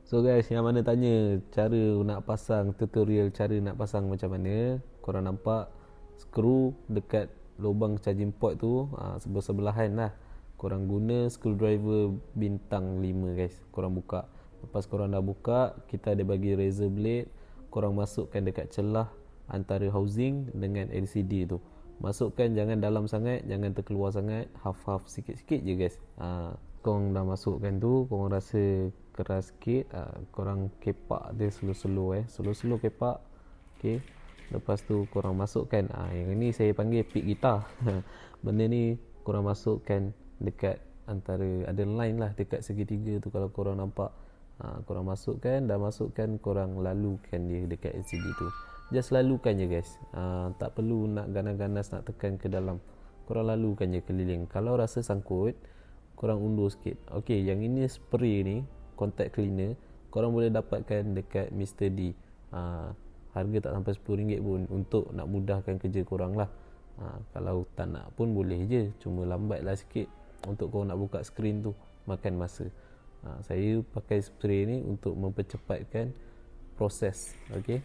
So guys, yang mana tanya cara nak pasang, tutorial cara nak pasang macam mana, korang nampak skru dekat lubang charging port tu sebelah-sebelahan lah. Korang guna screwdriver bintang 5 guys. Korang buka. Lepas korang dah buka, kita ada bagi razor blade. Korang masukkan dekat celah antara housing dengan LCD tu. Masukkan jangan dalam sangat, jangan terkeluar sangat, half-half sikit-sikit je guys. Korang dah masukkan tu, korang rasa keras sikit, korang kepak dia slow-slow slow-slow kepak. Okay, lepas tu korang masukkan, yang ni saya panggil pick gitar. Benda ni korang masukkan dekat antara, ada line lah dekat segitiga tu kalau korang nampak. Korang masukkan, dah masukkan, korang lalukan dia dekat LCD tu. Just lalukan je guys, tak perlu nak ganas-ganas nak tekan ke dalam. Korang lalukan je keliling. Kalau rasa sangkut, korang undur sikit. Okey, yang ini spray ni, contact cleaner, korang boleh dapatkan dekat Mr. D. Harga tak sampai RM10 pun, untuk nak mudahkan kerja korang lah. Kalau tak nak pun boleh je, cuma lambatlah sikit untuk korang nak buka skrin tu, makan masa. Saya pakai spray ni untuk mempercepatkan proses. Okey,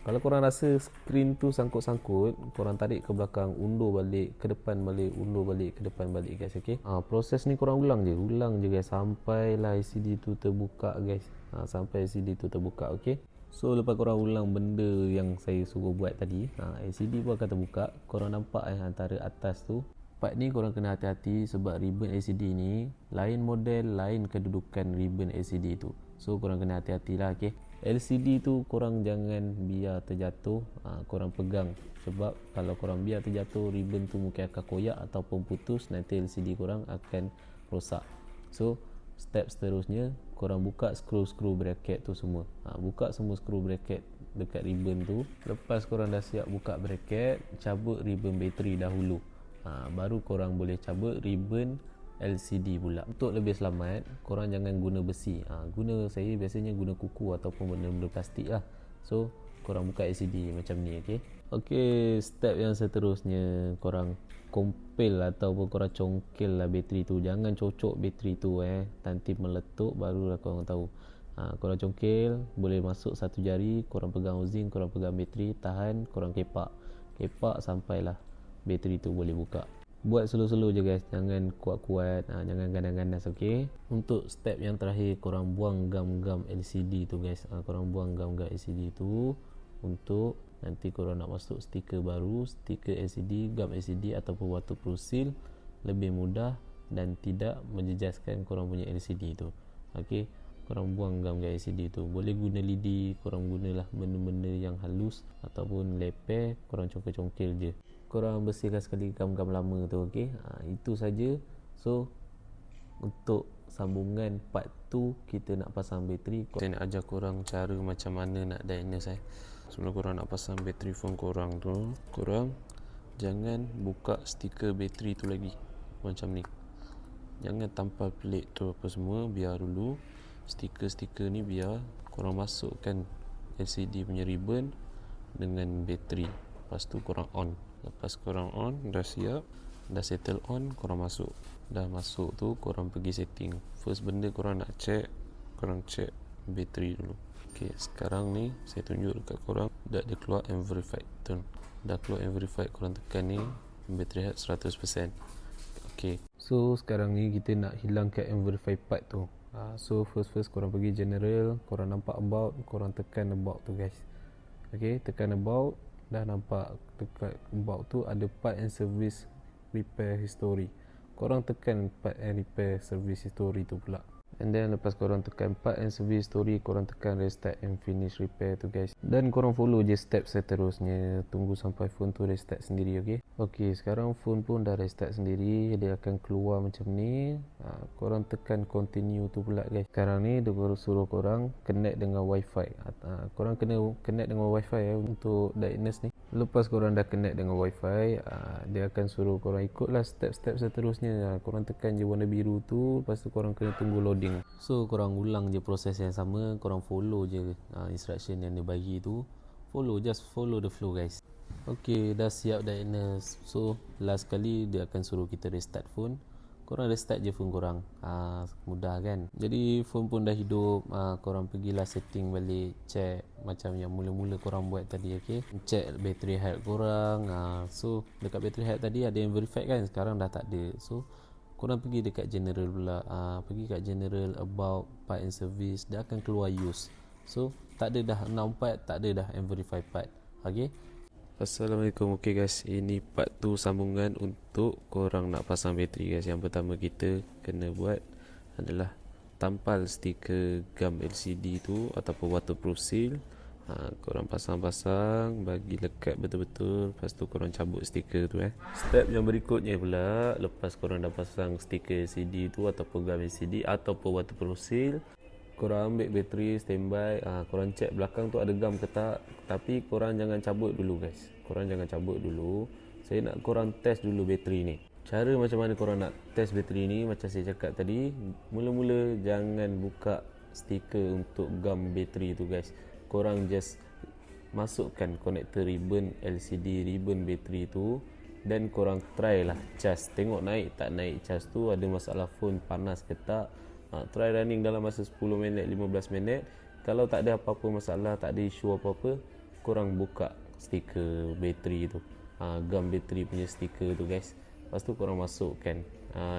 kalau korang rasa skrin tu sangkut-sangkut, korang tarik ke belakang, undur balik, ke depan balik, undur balik, ke depan balik guys. Okey, proses ni korang ulang je guys, sampailah LCD tu terbuka guys. Sampai LCD tu terbuka. Okey, so lepas korang ulang benda yang saya suruh buat tadi, LCD pun akan terbuka. Korang nampak antara atas tu, part ni korang kena hati-hati sebab ribbon LCD ni lain model, lain kedudukan ribbon LCD tu. So korang kena hati-hatilah. Okey, LCD tu korang jangan biar terjatuh, korang pegang, sebab kalau korang biar terjatuh, ribbon tu mungkin akan koyak ataupun putus, nanti LCD korang akan rosak. So step seterusnya, korang buka skru-skru bracket tu semua. Buka semua skru bracket dekat ribbon tu. Lepas korang dah siap buka bracket, cabut ribbon bateri dahulu. Baru korang boleh cabut ribbon LCD pula. Untuk lebih selamat, korang jangan guna besi. Saya biasanya guna kuku ataupun benda-benda plastik lah. So korang buka LCD macam ni. Okey, step yang seterusnya, korang kompil ataupun korang congkel lah bateri tu. Jangan cocok bateri tu nanti meletup, barulah korang tahu. Korang congkel, boleh masuk satu jari, korang pegang housing, korang pegang bateri, tahan, korang kepak sampailah bateri tu boleh buka. Buat slow-slow je guys, jangan kuat-kuat, jangan ganas-ganas. Okey, untuk step yang terakhir, korang buang gam-gam LCD tu guys. Korang buang gam-gam LCD tu untuk nanti korang nak masuk stiker baru, stiker LCD, gam LCD ataupun waterproof seal, lebih mudah dan tidak menjejaskan korang punya LCD tu. Okey, korang buang gam-gam LCD tu. Boleh guna lidi, korang gunalah benda-benda yang halus ataupun leper, korang congkel-congkel je. Korang bersihkan sekali gam-gam lama tu. Okey, itu saja. So untuk sambungan part tu, kita nak pasang bateri. Saya nak ajar korang cara macam mana nak diagnose. Sebelum korang nak pasang bateri phone korang tu, korang jangan buka stiker bateri tu lagi macam ni. Jangan tampal pelik tu apa semua, biar dulu stiker-stiker ni, biar korang masukkan LCD punya ribbon dengan bateri. Lepas tu korang on. Lepas korang on, dah siap, dah settle on, korang masuk. Dah masuk tu, korang pergi setting. First benda korang nak check, korang check bateri dulu. Okay, sekarang ni saya tunjuk dekat korang, dah ada keluar and verified tu. Dah keluar and verified, korang tekan ni, battery health 100%. Okay, so sekarang ni kita nak hilangkan and verified part tu. So first korang pergi general, korang nampak about, korang tekan about tu guys. Okay, tekan about. Dah nampak dekat about tu ada part and service repair history. Korang tekan part and repair service history tu pula. And then lepas korang tekan part and service history, korang tekan restart and finish repair tu guys. Dan korang follow je step seterusnya. Tunggu sampai phone tu restart sendiri. Okay, sekarang phone pun dah restart sendiri. Dia akan keluar macam ni. Korang tekan continue tu pula guys. Sekarang ni dia suruh korang connect dengan wifi. Korang kena connect dengan wifi untuk diagnose ni. Lepas korang dah connect dengan wifi, dia akan suruh korang ikutlah step-step seterusnya. Korang tekan je warna biru tu, lepas tu korang kena tunggu loading. So korang ulang je proses yang sama, korang follow je instruction yang dia bagi tu. Just follow the flow guys. Okay, dah siap diagnose. So last kali dia akan suruh kita restart phone. korang dah start je phone korang. Mudah kan. Jadi phone pun dah hidup. Korang pergilah setting balik, check macam yang mula-mula korang buat tadi, okay? Check battery health korang. So dekat battery health tadi ada yang verified kan, sekarang dah tak ada. So korang pergi dekat general pula. Pergi kat general, about, part and service, dia akan keluar use. So tak ada dah 6 part, tak ada dah yang verified part. Okay. Assalamualaikum. Okay guys, ini part tu sambungan untuk korang nak pasang bateri guys. Yang pertama kita kena buat adalah tampal stiker gam LCD tu ataupun waterproof seal. Korang pasang-pasang, bagi lekat betul-betul. Lepas tu korang cabut stiker tu. Step yang berikutnya pula, lepas korang dah pasang stiker LCD tu ataupun gam LCD ataupun waterproof seal, korang ambil bateri standby. Korang check belakang tu ada gam ke tak. Tapi korang jangan cabut dulu guys. Korang jangan cabut dulu. Saya nak korang test dulu bateri ni. Cara macam mana korang nak test bateri ni, macam saya cakap tadi, mula-mula jangan buka stiker untuk gam bateri tu guys. Korang just masukkan konektor ribbon LCD, ribbon bateri tu, dan korang try lah cas. Tengok naik tak naik cas tu, ada masalah phone panas ke tak. Try running dalam masa 10 minit, 15 minit. Kalau tak ada apa-apa masalah, tak ada isu apa-apa, korang buka stiker bateri tu, gam bateri punya stiker tu guys. Lepas tu korang masukkan,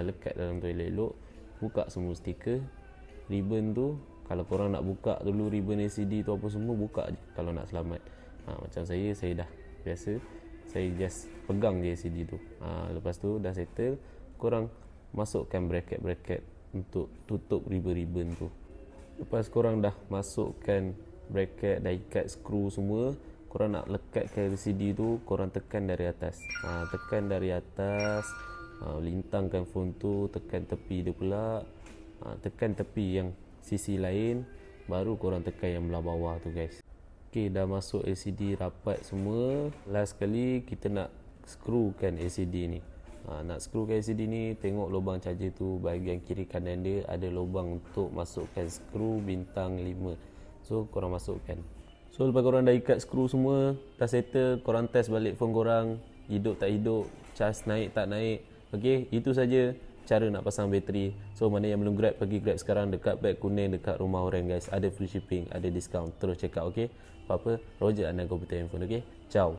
lekat dalam tu elok-elok. Buka semua stiker. Ribbon tu, kalau korang nak buka dulu ribbon LCD tu apa semua, buka je kalau nak selamat. Macam saya dah biasa, saya just pegang je LCD tu. Lepas tu dah settle, korang masukkan bracket-bracket untuk tutup ribbon-ribbon tu. Lepas korang dah masukkan bracket, dah ikat skru semua, korang nak lekatkan LCD tu, korang tekan dari atas. Tekan dari atas, lintangkan phone tu, tekan tepi dia pula. Tekan tepi yang sisi lain, baru korang tekan yang belah bawah tu guys. Okay, dah masuk LCD rapat semua. Last kali kita nak skrukan LCD ni. Nak skrukan LCD ni, tengok lubang charger tu, bahagian kiri kanan dia ada lubang untuk masukkan skru bintang 5. So korang masukkan. So lepas korang dah ikat skru semua, dah settle, korang test balik phone korang, hidup tak hidup, charge naik tak naik. Okay, itu saja cara nak pasang bateri. So mana yang belum grab, pergi grab sekarang dekat beg kuning dekat rumah orang guys. Ada free shipping, ada discount. Terus check out, okay? Apa-apa, Roger Anda Komputer Handphone, okay? Ciao.